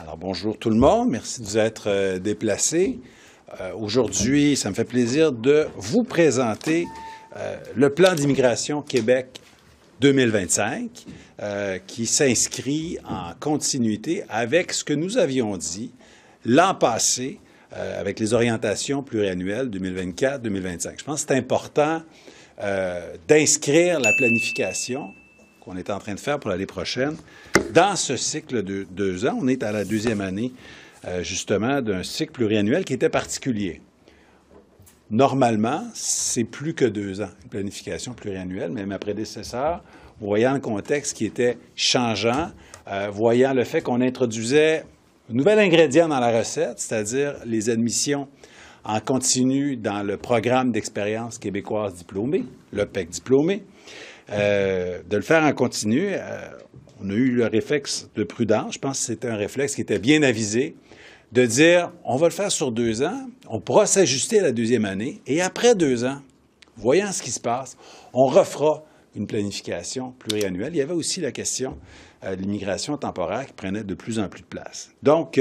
Alors bonjour tout le monde, merci de vous être déplacés. Aujourd'hui, ça me fait plaisir de vous présenter le plan d'immigration Québec 2025 qui s'inscrit en continuité avec ce que nous avions dit l'an passé avec les orientations pluriannuelles 2024-2025. Je pense que c'est important d'inscrire la planification qu'on est en train de faire pour l'année prochaine dans ce cycle de 2 ans. On est à la 2e année, justement, d'un cycle pluriannuel qui était particulier. Normalement, c'est plus que 2 ans, une planification pluriannuelle, mais ma prédécesseur, voyant le contexte qui était changeant, voyant le fait qu'on introduisait un nouvel ingrédient dans la recette, c'est-à-dire les admissions en continu dans le programme d'expérience québécoise diplômée, le PEC diplômé, de le faire en continu, on a eu le réflexe de prudence. Je pense que c'était un réflexe qui était bien avisé, de dire on va le faire sur 2 ans, on pourra s'ajuster à la 2e année, et après 2 ans, voyant ce qui se passe, on refera une planification pluriannuelle. Il y avait aussi la question de l'immigration temporaire qui prenait de plus en plus de place. Donc,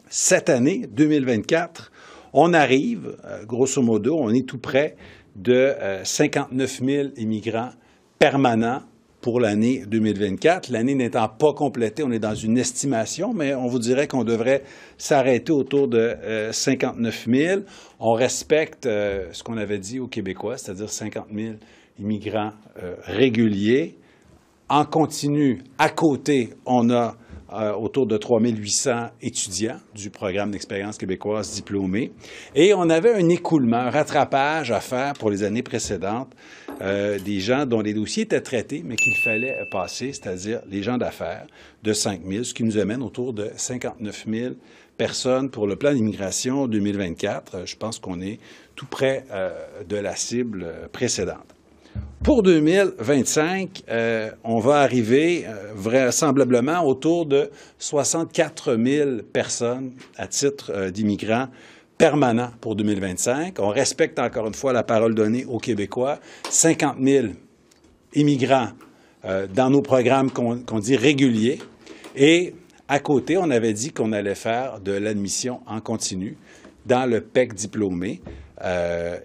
cette année, 2024, on arrive, grosso modo, on est tout près de 59 000 immigrants permanents pour l'année 2024. L'année n'étant pas complétée, on est dans une estimation, mais on vous dirait qu'on devrait s'arrêter autour de 59 000. On respecte ce qu'on avait dit aux Québécois, c'est-à-dire 50 000 immigrants réguliers. En continu, à côté, on a autour de 3 800 étudiants du programme d'expérience québécoise diplômée. Et on avait un écoulement, un rattrapage à faire pour les années précédentes des gens dont les dossiers étaient traités, mais qu'il fallait passer, c'est-à-dire les gens d'affaires de 5 000, ce qui nous amène autour de 59 000 personnes pour le plan d'immigration 2024. Je pense qu'on est tout près de la cible précédente. Pour 2025, on va arriver vraisemblablement autour de 64 000 personnes à titre d'immigrants permanents pour 2025. On respecte encore une fois la parole donnée aux Québécois. 50 000 immigrants dans nos programmes qu'on dit réguliers. Et à côté, on avait dit qu'on allait faire de l'admission en continu dans le PEC diplômé.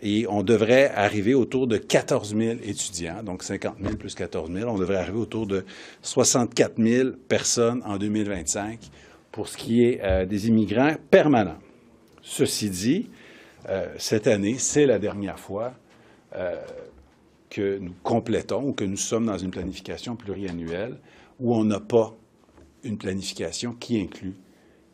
Et on devrait arriver autour de 14 000 étudiants, donc 50 000 plus 14 000. On devrait arriver autour de 64 000 personnes en 2025 pour ce qui est des immigrants permanents. Ceci dit, cette année, c'est la dernière fois que nous complétons ou que nous sommes dans une planification pluriannuelle où on n'a pas une planification qui inclut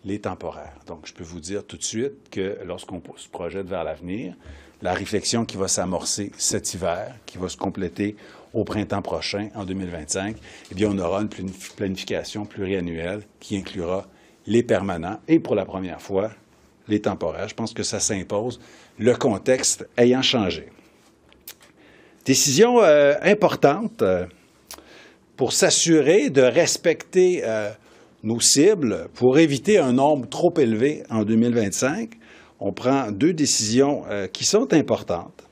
les temporaires. Donc, je peux vous dire tout de suite que lorsqu'on se projette vers l'avenir, la réflexion qui va s'amorcer cet hiver, qui va se compléter au printemps prochain, en 2025, eh bien, on aura une planification pluriannuelle qui inclura les permanents et, pour la première fois, les temporaires. Je pense que ça s'impose, le contexte ayant changé. Décision importante pour s'assurer de respecter nos cibles, pour éviter un nombre trop élevé en 2025, on prend 2 décisions qui sont importantes.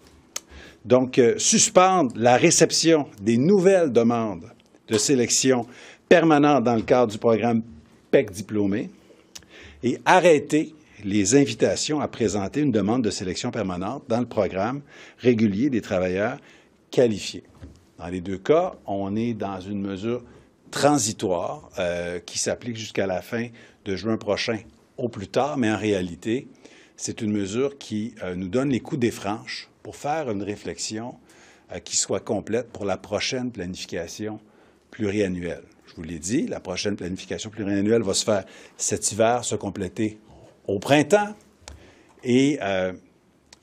Donc, suspendre la réception des nouvelles demandes de sélection permanente dans le cadre du programme PEC diplômé et arrêter les invitations à présenter une demande de sélection permanente dans le programme régulier des travailleurs qualifiés. Dans les 2 cas, on est dans une mesure transitoire qui s'applique jusqu'à la fin de juin prochain au plus tard, mais en réalité, c'est une mesure qui nous donne les coups des franches pour faire une réflexion qui soit complète pour la prochaine planification pluriannuelle. Je vous l'ai dit, la prochaine planification pluriannuelle va se faire cet hiver, se compléter au printemps. Et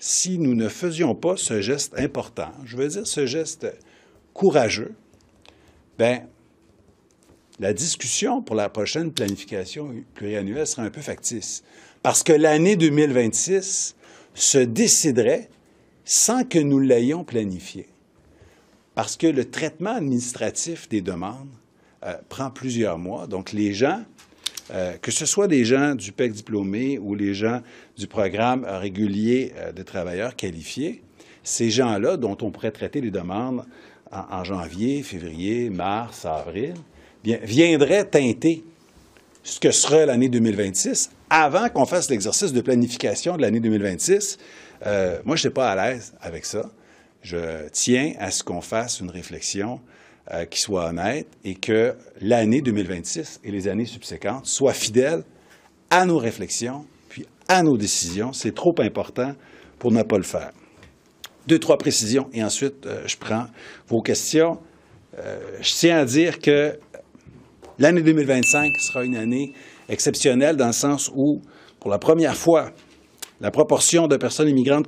si nous ne faisions pas ce geste important, je veux dire ce geste courageux, bien, la discussion pour la prochaine planification pluriannuelle sera un peu factice, parce que l'année 2026 se déciderait sans que nous l'ayons planifié, parce que le traitement administratif des demandes prend plusieurs mois. Donc, les gens, que ce soit des gens du PEC diplômé ou les gens du programme régulier de travailleurs qualifiés, ces gens-là dont on pourrait traiter les demandes en janvier, février, mars, avril, bien, viendraient teinter ce que sera l'année 2026, avant qu'on fasse l'exercice de planification de l'année 2026, moi, je n'étais pas à l'aise avec ça. Je tiens à ce qu'on fasse une réflexion qui soit honnête et que l'année 2026 et les années subséquentes soient fidèles à nos réflexions puis à nos décisions. C'est trop important pour ne pas le faire. 2-3 précisions et ensuite, je prends vos questions. Je tiens à dire que l'année 2025 sera une année exceptionnelle dans le sens où, pour la première fois, la proportion de personnes immigrantes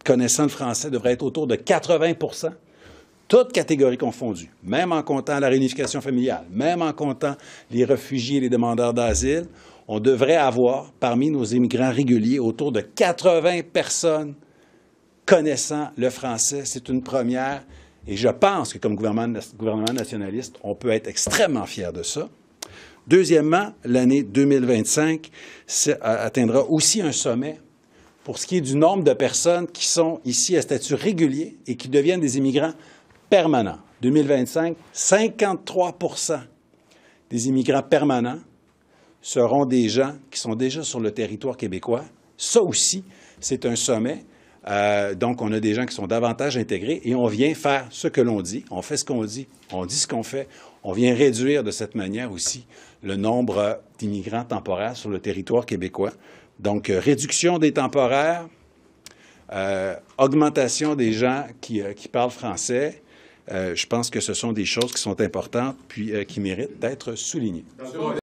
connaissant le français devrait être autour de 80 %, toutes catégories confondues, même en comptant la réunification familiale, même en comptant les réfugiés et les demandeurs d'asile. On devrait avoir, parmi nos immigrants réguliers, autour de 80 personnes connaissant le français. C'est une première et je pense que, comme gouvernement nationaliste, on peut être extrêmement fier de ça. Deuxièmement, l'année 2025 atteindra aussi un sommet pour ce qui est du nombre de personnes qui sont ici à statut régulier et qui deviennent des immigrants permanents. 2025, 53 % des immigrants permanents seront des gens qui sont déjà sur le territoire québécois. Ça aussi, c'est un sommet. Donc, on a des gens qui sont davantage intégrés et on vient faire ce que l'on dit. On fait ce qu'on dit, on dit ce qu'on fait. On vient réduire de cette manière aussi le nombre d'immigrants temporaires sur le territoire québécois. Donc, réduction des temporaires, augmentation des gens qui parlent français. Je pense que ce sont des choses qui sont importantes puis qui méritent d'être soulignées.